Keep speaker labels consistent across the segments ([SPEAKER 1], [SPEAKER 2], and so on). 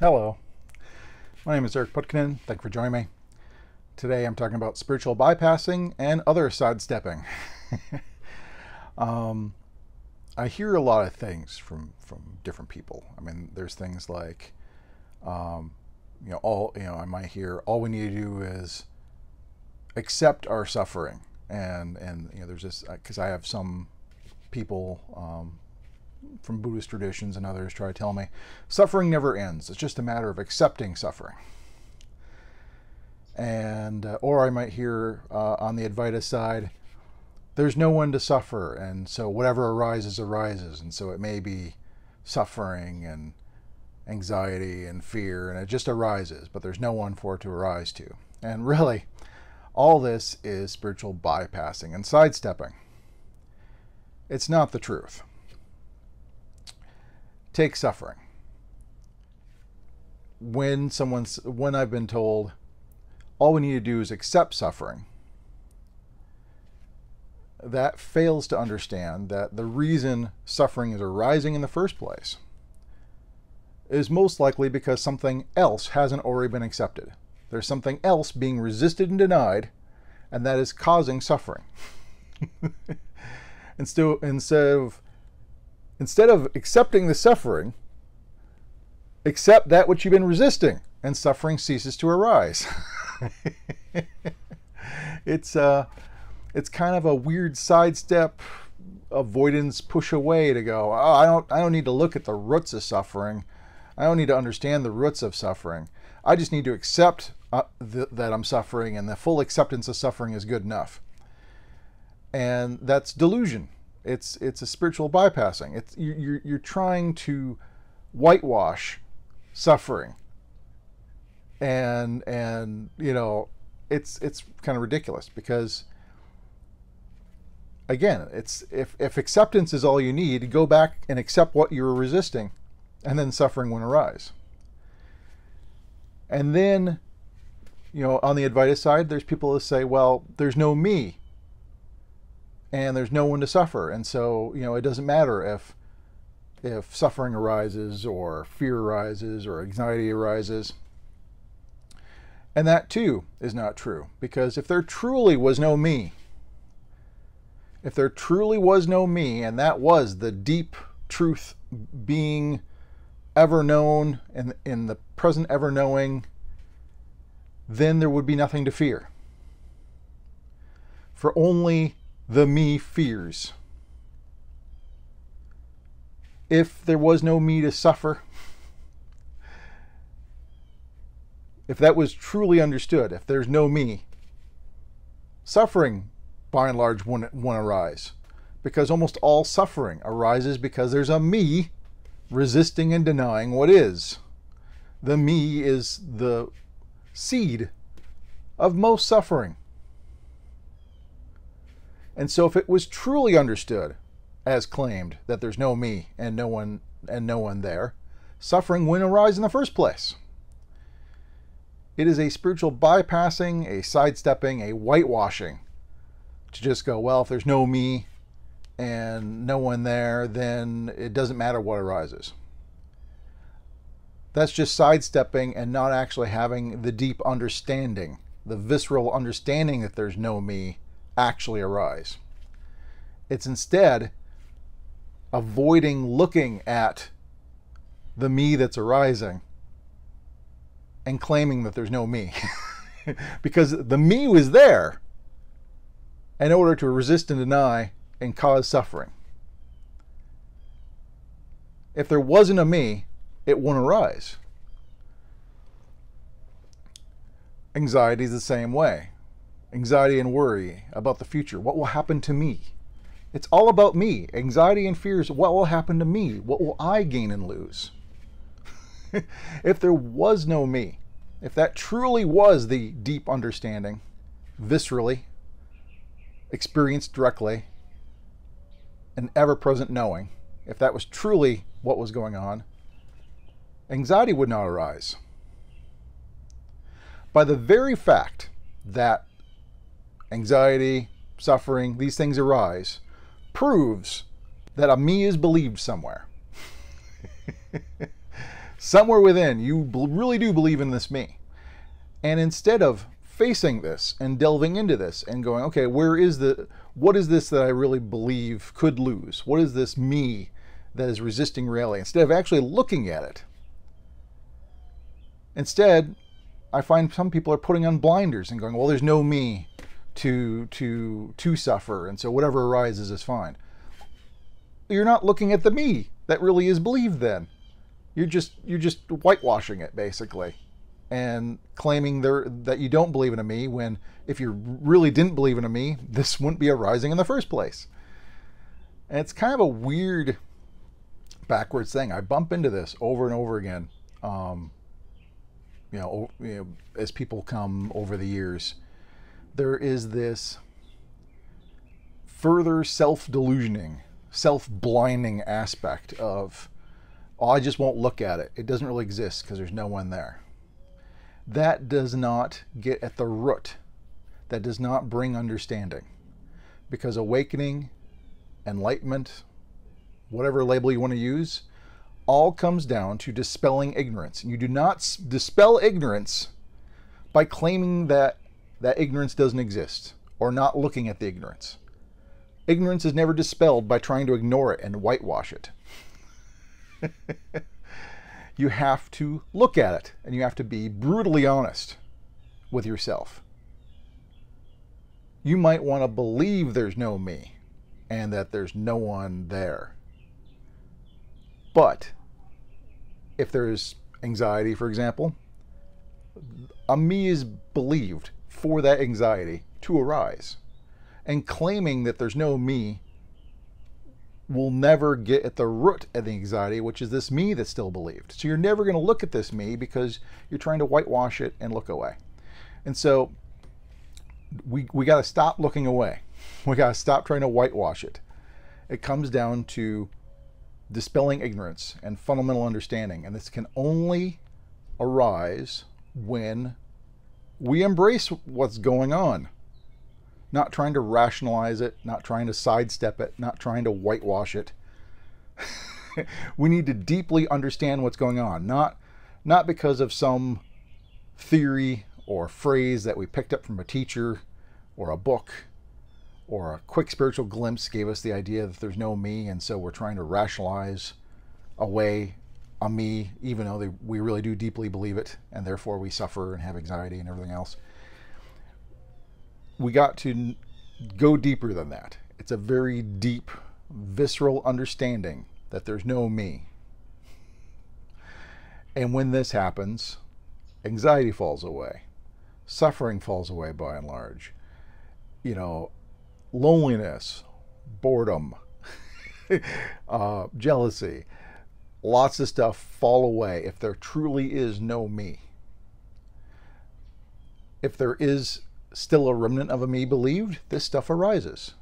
[SPEAKER 1] Hello, my name is Putkonen. Thank you for joining me. Today I'm talking about spiritual bypassing and other sidestepping. I hear a lot of things from different people. I mean, there's things like, I might hear all we need to do is accept our suffering, and there's this because I have some people from Buddhist traditions and others try to tell me suffering never ends. It's just a matter of accepting suffering. And or I might hear on the Advaita side, there's no one to suffer, and so whatever arises, and so it may be suffering and anxiety and fear, and it just arises, but there's no one for it to arise to. And really, all this is spiritual bypassing and sidestepping. It's not the truth. Take suffering. When I've been told all we need to do is accept suffering, that fails to understand that the reason suffering is arising in the first place is most likely because something else hasn't already been accepted. There's something else being resisted and denied, and that is causing suffering. Instead of accepting the suffering, accept that which you've been resisting, and suffering ceases to arise. It's kind of a weird sidestep, avoidance, push away to go, oh, I don't need to look at the roots of suffering. I don't need to understand the roots of suffering. I just need to accept that I'm suffering, and the full acceptance of suffering is good enough. And that's delusion. It's a spiritual bypassing. You're trying to whitewash suffering, and it's kind of ridiculous, because again, if acceptance is all you need, go back and accept what you're resisting, and then suffering won't arise. And then, on the Advaita side, there's people that say, well, there's no me, and there's no one to suffer, and so it doesn't matter if suffering arises, or fear arises, or anxiety arises. And that too is not true, because if there truly was no me, and that was the deep truth being ever known and in the present ever knowing, then there would be nothing to fear. For only the me fears. If there was no me to suffer, if that was truly understood, if there's no me, suffering by and large won't arise, because almost all suffering arises because there's a me resisting and denying what is. The me is the seed of most suffering. And so if it was truly understood as claimed that there's no me and no one there, suffering wouldn't arise in the first place. It is a spiritual bypassing, a sidestepping, a whitewashing to just go, well, if there's no me and no one there, then it doesn't matter what arises. That's just sidestepping and not actually having the deep understanding, the visceral understanding that there's no me actually arise. It's instead avoiding looking at the me that's arising and claiming that there's no me. Because the me was there in order to resist and deny and cause suffering. If there wasn't a me, it wouldn't arise. Anxiety is the same way. Anxiety and worry about the future. What will happen to me? It's all about me. Anxiety and fears, what will happen to me? What will I gain and lose? If there was no me, if that truly was the deep understanding, viscerally, experienced directly, an ever-present knowing, if that was truly what was going on, anxiety would not arise. By the very fact that anxiety, suffering, these things arise, proves that a me is believed somewhere. Somewhere within, you really do believe in this me. And instead of facing this and delving into this and going, okay, what is this that I really believe could lose? What is this me that is resisting reality? Instead of actually looking at it, instead, I find some people are putting on blinders and going, well, there's no me to suffer, and so whatever arises is fine. You're not looking at the me that really is believed then. You're just whitewashing it, basically, and claiming that you don't believe in a me, when if you really didn't believe in a me, this wouldn't be arising in the first place. And it's kind of a weird, backwards thing. I bump into this over and over again, as people come over the years. There is this further self-delusioning, self-blinding aspect of, oh, I just won't look at it. It doesn't really exist because there's no one there. That does not get at the root. That does not bring understanding. Because awakening, enlightenment, whatever label you want to use, all comes down to dispelling ignorance. And you do not dispel ignorance by claiming that ignorance doesn't exist, or not looking at the ignorance. Ignorance is never dispelled by trying to ignore it and whitewash it. You have to look at it, and you have to be brutally honest with yourself. You might want to believe there's no me and that there's no one there. But if there's anxiety, for example, a me is believed for that anxiety to arise. And claiming that there's no me will never get at the root of the anxiety, which is this me that's still believed. So you're never going to look at this me because you're trying to whitewash it and look away. And so we got to stop looking away. We got to stop trying to whitewash it. It comes down to dispelling ignorance and fundamental understanding. And this can only arise when we embrace what's going on. Not trying to rationalize it, not trying to sidestep it, not trying to whitewash it. We need to deeply understand what's going on, not because of some theory or phrase that we picked up from a teacher or a book, or a quick spiritual glimpse gave us the idea that there's no me, and so we're trying to rationalize away a me, even though we really do deeply believe it, and therefore we suffer and have anxiety and everything else. We got to go deeper than that. It's a very deep, visceral understanding that there's no me. And when this happens, anxiety falls away. Suffering falls away by and large. Loneliness, boredom, jealousy, lots of stuff fall away if there truly is no me. If there is still a remnant of a me believed, this stuff arises.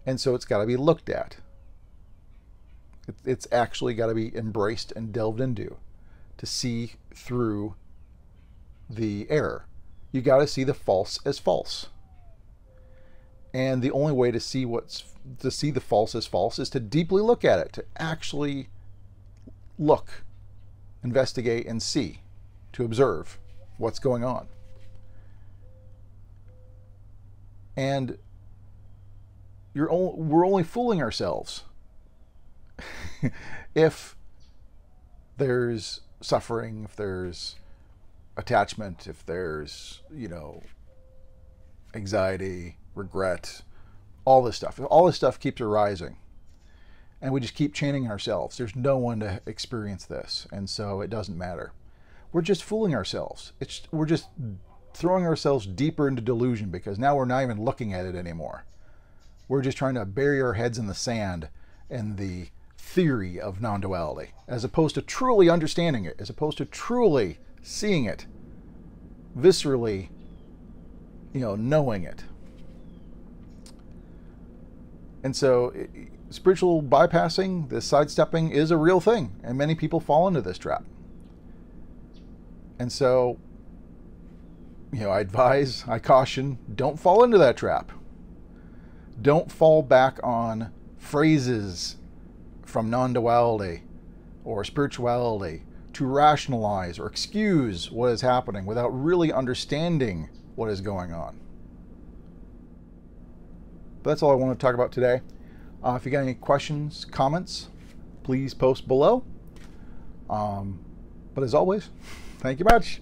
[SPEAKER 1] And so it's got to be looked at. It's actually got to be embraced and delved into to see through the error. You got to see the false as false. And the only way to see the false as false is to deeply look at it, to actually look, investigate, and see, to observe what's going on. And we're only fooling ourselves if there's suffering, if there's attachment, if there's, anxiety, regret, all this stuff. If all this stuff keeps arising and we just keep chaining ourselves, there's no one to experience this, and so it doesn't matter. We're just fooling ourselves. We're just throwing ourselves deeper into delusion, because now we're not even looking at it anymore. We're just trying to bury our heads in the sand in the theory of non-duality, as opposed to truly understanding it, as opposed to truly seeing it, viscerally, knowing it. And so spiritual bypassing, this sidestepping, is a real thing, and many people fall into this trap. And so, I caution, don't fall into that trap. Don't fall back on phrases from non-duality or spirituality to rationalize or excuse what is happening without really understanding what is going on. But that's all I want to talk about today. If you got any questions, comments, please post below. But as always, thank you much.